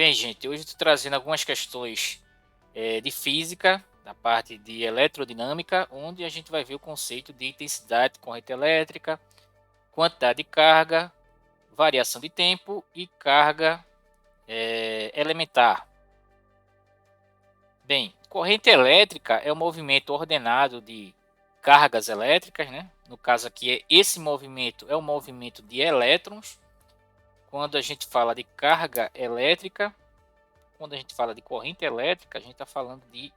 Bem, gente, hoje estou trazendo algumas questões de física, da parte de eletrodinâmica, onde a gente vai ver o conceito de intensidade de corrente elétrica, quantidade de carga, variação de tempo e carga elementar. Bem, corrente elétrica é o movimento ordenado de cargas elétricas, né? No caso aqui, esse movimento é o movimento de elétrons. Quando a gente fala de carga elétrica, quando a gente fala de corrente elétrica, a gente está falando de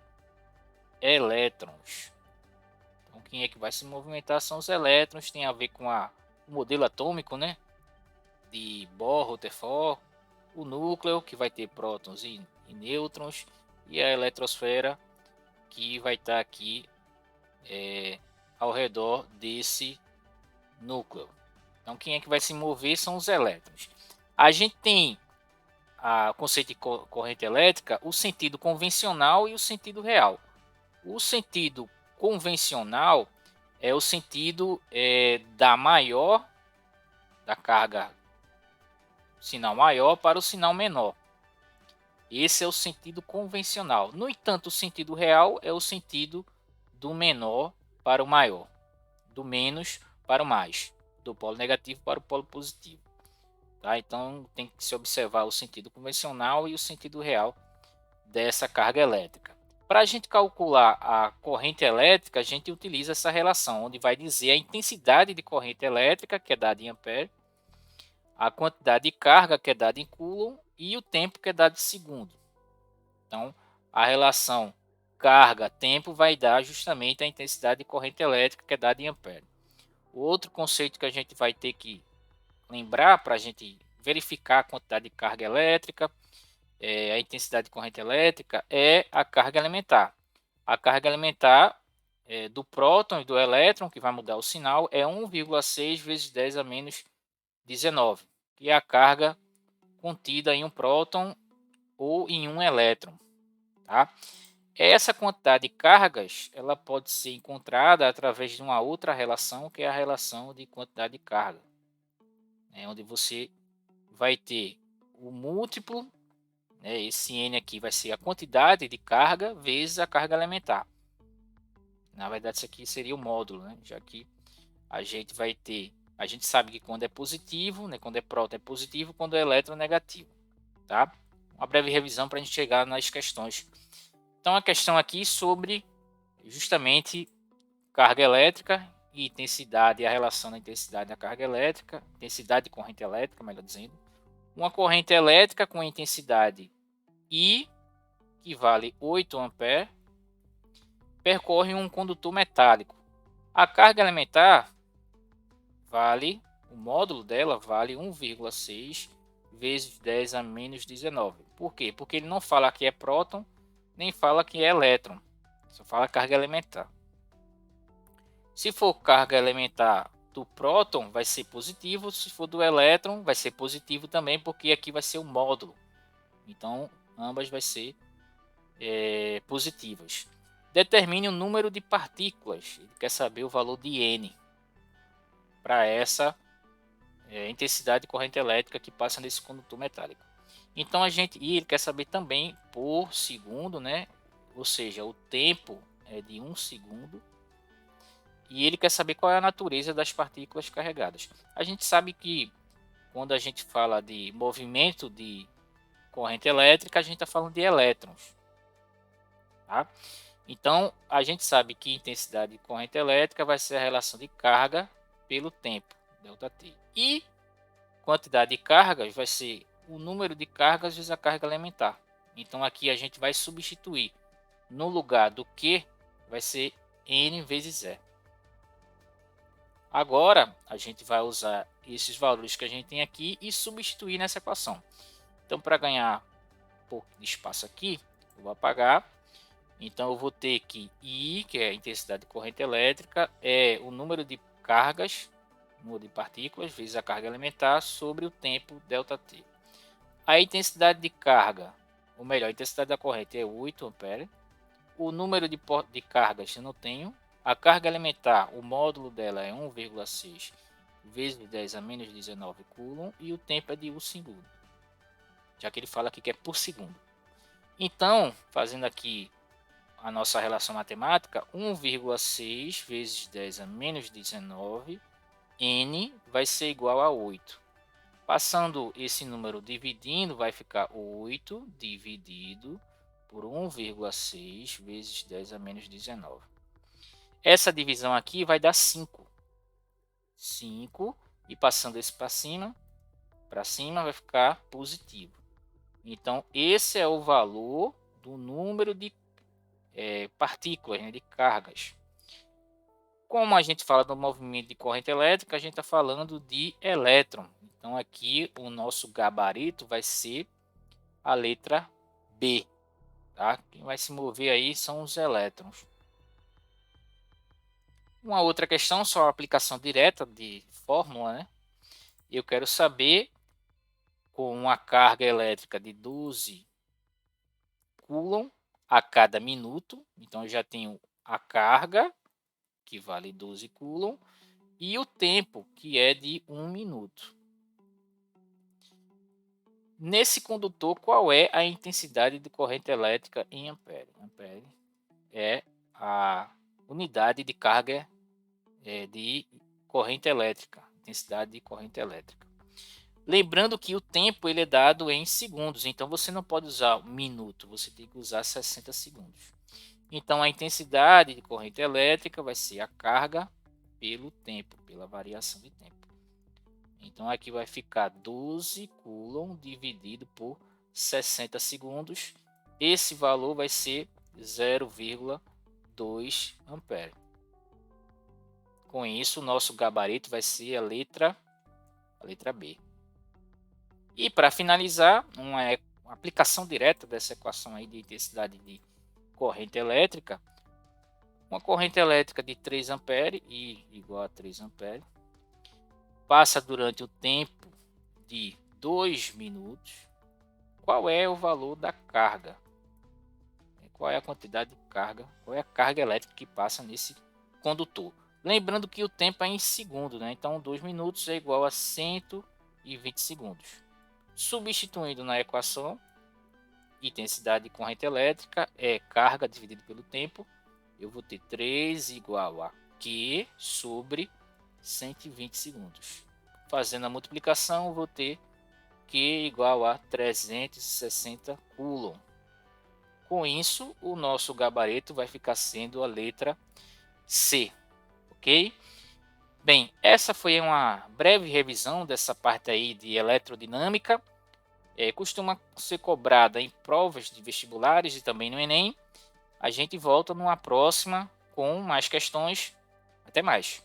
elétrons. Então, quem é que vai se movimentar são os elétrons, tem a ver com o modelo atômico, né? De Bohr, Rutherford, o núcleo, que vai ter prótons e nêutrons, e a eletrosfera, que vai estar aqui ao redor desse núcleo. Então, quem é que vai se mover são os elétrons. A gente tem o conceito de corrente elétrica, o sentido convencional e o sentido real. O sentido convencional é o sentido da carga sinal maior para o sinal menor. Esse é o sentido convencional. No entanto, o sentido real é o sentido do menor para o maior, do menos para o mais, do polo negativo para o polo positivo. Tá? Então tem que se observar o sentido convencional e o sentido real dessa carga elétrica. Para a gente calcular a corrente elétrica, a gente utiliza essa relação, onde vai dizer a intensidade de corrente elétrica, que é dada em ampere, a quantidade de carga, que é dada em coulomb, e o tempo, que é dado em segundo. Então, a relação carga-tempo vai dar justamente a intensidade de corrente elétrica, que é dada em ampere. O outro conceito que a gente vai ter que lembrar para a gente verificar a quantidade de carga elétrica, a intensidade de corrente elétrica, é a carga elementar. A carga elementar do próton e do elétron, que vai mudar o sinal, é 1,6 vezes 10 a menos 19, que é a carga contida em um próton ou em um elétron. Tá? Essa quantidade de cargas ela pode ser encontrada através de uma outra relação, que é a relação de quantidade de carga, onde você vai ter o múltiplo, esse N aqui vai ser a quantidade de carga vezes a carga elementar. Na verdade, isso aqui seria o módulo, já que a gente vai ter, a gente sabe que quando é positivo, quando é próton é positivo, quando é elétron é negativo. Tá? Uma breve revisão para a gente chegar nas questões. Então, a questão aqui sobre justamente carga elétrica e intensidade, a relação da intensidade da carga elétrica, intensidade de corrente elétrica, melhor dizendo. Uma corrente elétrica com intensidade I, que vale 8 ampere, percorre um condutor metálico. A carga elementar o módulo dela vale 1,6 vezes 10 a menos 19. Por quê? Porque ele não fala que é próton, nem fala que é elétron. Só fala carga elementar. Se for carga elementar do próton, vai ser positivo. Se for do elétron, vai ser positivo também, porque aqui vai ser o módulo. Então, ambas vai ser positivas. Determine o número de partículas. Ele quer saber o valor de N para essa intensidade de corrente elétrica que passa nesse condutor metálico. Então ele quer saber também por segundo, ou seja, o tempo é de 1 segundo, e ele quer saber qual é a natureza das partículas carregadas. A gente sabe que quando a gente fala de movimento de corrente elétrica, a gente está falando de elétrons. Tá? Então, a gente sabe que intensidade de corrente elétrica vai ser a relação de carga pelo tempo, ΔT. E quantidade de cargas vai ser o número de cargas vezes a carga elementar. Então, aqui a gente vai substituir. No lugar do Q, vai ser N vezes E. Agora, a gente vai usar esses valores que a gente tem aqui e substituir nessa equação. Então, para ganhar um pouco de espaço aqui, eu vou apagar. Então, eu vou ter que I, que é a intensidade de corrente elétrica, é o número de cargas, número de partículas, vezes a carga elementar, sobre o tempo ΔT. A intensidade de carga, ou melhor, a intensidade da corrente é 8 ampere. O número de cargas eu não tenho. A carga elementar, o módulo dela é 1,6 vezes 10 a menos 19 coulomb, e o tempo é de 1 segundo. já que ele fala aqui que é por segundo. Então, fazendo aqui a nossa relação matemática, 1,6 vezes 10 a menos 19, n vai ser igual a 8. Passando esse número dividindo, vai ficar 8 dividido por 1,6 vezes 10 a menos 19. Essa divisão aqui vai dar 5. 5, e passando esse para cima vai ficar positivo. Então, esse é o valor do número de partículas, né, de cargas. Como a gente fala do movimento de corrente elétrica, a gente está falando de elétron. Então, aqui o nosso gabarito vai ser a letra B. Tá? Quem vai se mover aí são os elétrons. Uma outra questão, só a aplicação direta de fórmula, né? Eu quero saber, com uma carga elétrica de 12 coulomb a cada minuto, então eu já tenho a carga, que vale 12 coulomb, e o tempo, que é de 1 minuto. Nesse condutor, qual é a intensidade de corrente elétrica em ampere? Ampere é a unidade de carga de corrente elétrica, intensidade de corrente elétrica. Lembrando que o tempo ele é dado em segundos, então você não pode usar minuto, você tem que usar 60 segundos. Então a intensidade de corrente elétrica vai ser a carga pelo tempo, pela variação de tempo. Então aqui vai ficar 12 coulomb dividido por 60 segundos. Esse valor vai ser 0,2 ampere. Com isso, o nosso gabarito vai ser a letra B. E para finalizar, uma aplicação direta dessa equação aí de intensidade de corrente elétrica. Uma corrente elétrica de 3 ampere, I igual a 3 ampere, passa durante o tempo de 2 minutos. Qual é o valor da carga? Qual é a quantidade de carga? Qual é a carga elétrica que passa nesse condutor? Lembrando que o tempo é em segundo, né? Então 2 minutos é igual a 120 segundos. Substituindo na equação, intensidade de corrente elétrica é carga dividido pelo tempo. Eu vou ter 3 igual a Q sobre 120 segundos. Fazendo a multiplicação, vou ter Q igual a 360 coulomb. Com isso, o nosso gabarito vai ficar sendo a letra C, ok? Bem, essa foi uma breve revisão dessa parte aí de eletrodinâmica. Costuma ser cobrada em provas de vestibulares e também no Enem. A gente volta numa próxima com mais questões. Até mais.